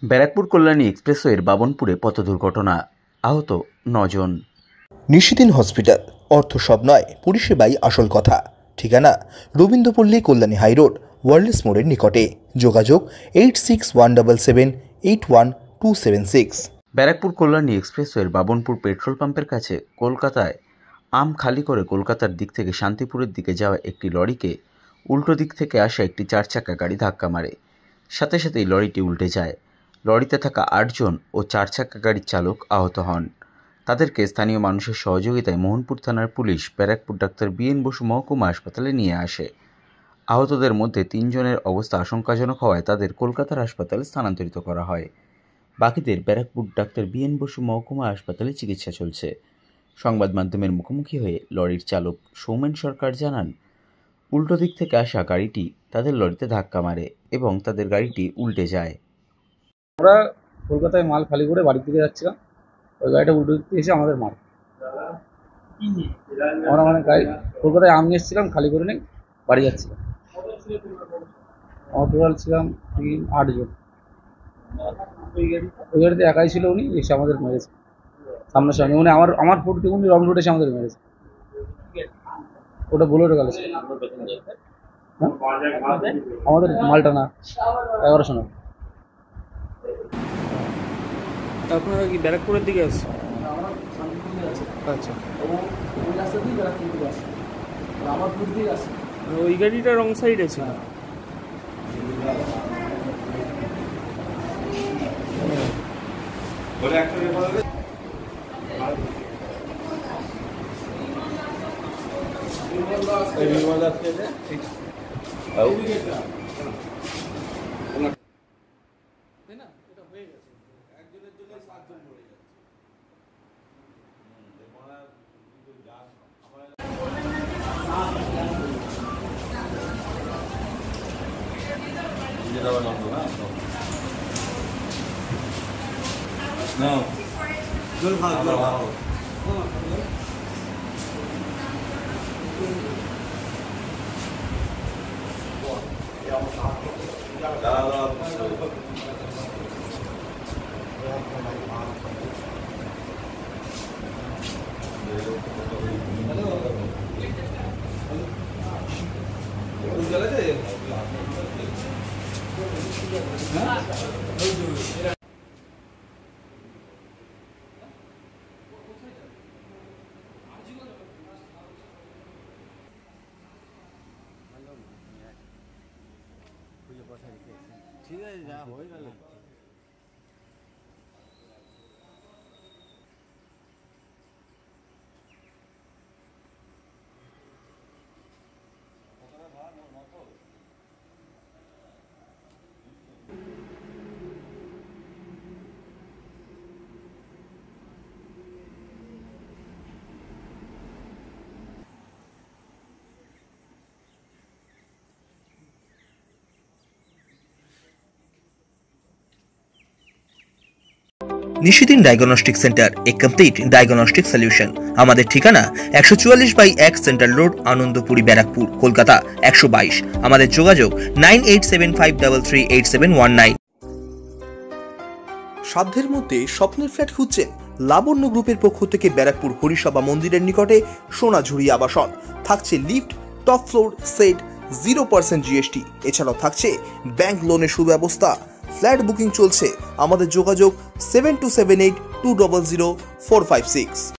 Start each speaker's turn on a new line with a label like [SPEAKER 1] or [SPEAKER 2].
[SPEAKER 1] ব্যারাকপুর কল্যাণী এক্সপ্রেসওয়ের বাবনপুরে পথ দুর্ঘটনা, আহত 9 জন।
[SPEAKER 2] নিশিদিন হসপিটাল, অর্থ সব নয়, পরিষেবাই আসল কথা। ঠিকানা রবীন্দ্রপল্লী, কল্যাণী হাইরোড, ওয়ার্ল্ডস মোড়ের নিকটে। যোগাযোগ 8617881276।
[SPEAKER 1] ব্যারাকপুর কল্যাণী এক্সপ্রেসওয়ের বাবনপুর পেট্রোল পাম্পের কাছে কলকাতায় আম খালি করে কলকাতার দিক থেকে শান্তিপুরের দিকে যাওয়া একটি লরিকে উল্টো দিক থেকে আসা একটি 4 চাকা গাড়ি ধাক্কা মারে। সাথে সাথেই লরিটি উল্টে যায়। লরিতে থাকা 8 জন ও 4 চাকা গাড়ির চালক আহত হন। তাদেরকে স্থানীয় মানুষের সহযোগিতায় মোহনপুর থানার police Barrackpore doctor BN Basu মহকুমা হাসপাতালে নিয়ে আসে। আহতদের মধ্যে 3 জনের অবস্থা আশঙ্কাজনক হওয়ায় তাদের কলকাতার হাসপাতালে স্থানান্তরিত করা হয়। বাকিদের ব্যারাকপুর ডাক্তার বিএন বসু মহকুমা হাসপাতালে চিকিৎসা চলছে। সংবাদ মাধ্যমের মুখোমুখি হয়ে লরির চালক সৌমেন সরকার জানান, উল্টো দিক থেকে আসা গাড়িটি তাদের লরিতে ধাক্কা মারে এবং তাদের গাড়িটি উল্টে যায়।
[SPEAKER 3] আমরা কলকাতায় মাল খালি করে বাড়ির দিকে যাচ্ছিলাম, ওই গাড়িটা উল্টো দিক থেকে এসে আমাদের মাল। আমরা গাড়ি কলকাতায় আম নিয়ে এসেছিলাম, খালি করে নেই বাড়ি যাচ্ছিলাম। আমার টোটাল ছিলাম 8 জন। ওই গাড়িতে একাই ছিল, উনি এসে আমাদের মেরেছে সামনাসামনি। উনি আমার ফুট দিয়ে উনি রং রুট এসে আমাদের মেরেছে। ওটা বোলেরো গেল আমাদের মালটা না 1100 না।
[SPEAKER 4] আপনারা কি ব্যারাকপুরের দিকে আসছে? আচ্ছা, ওই গাড়িটা রং সাইডে ছিল। ঠিক আছে, যা হয়ে গেল।
[SPEAKER 2] নিশিদিন ডায়াগনস্টিক সেন্টার, এ কমপ্লিট ডায়াগনস্টিক সলিউশন। আমাদের ঠিকানা 144/1 সেন্ট্রাল রোড, আনন্দপুরি, ব্যারাকপুর, কলকাতা 122। আমাদের যোগাযোগ 9875338719। সাধ্যের মধ্যে স্বপ্নের ফ্ল্যাট খুঁজছেন? লাবণ্য গ্রুপের পক্ষ থেকে ব্যারাকপুর হরিসভা মন্দিরের নিকটে সোনাঝুরি আবাসন। থাকছে lift, top floor, set, 0% GST। এছাড়াও থাকছে ব্যাংক লোনের সুব্যবস্থা। ফ্ল্যাট বুকিং চলছে। আমাদের যোগাযোগ 7278200456।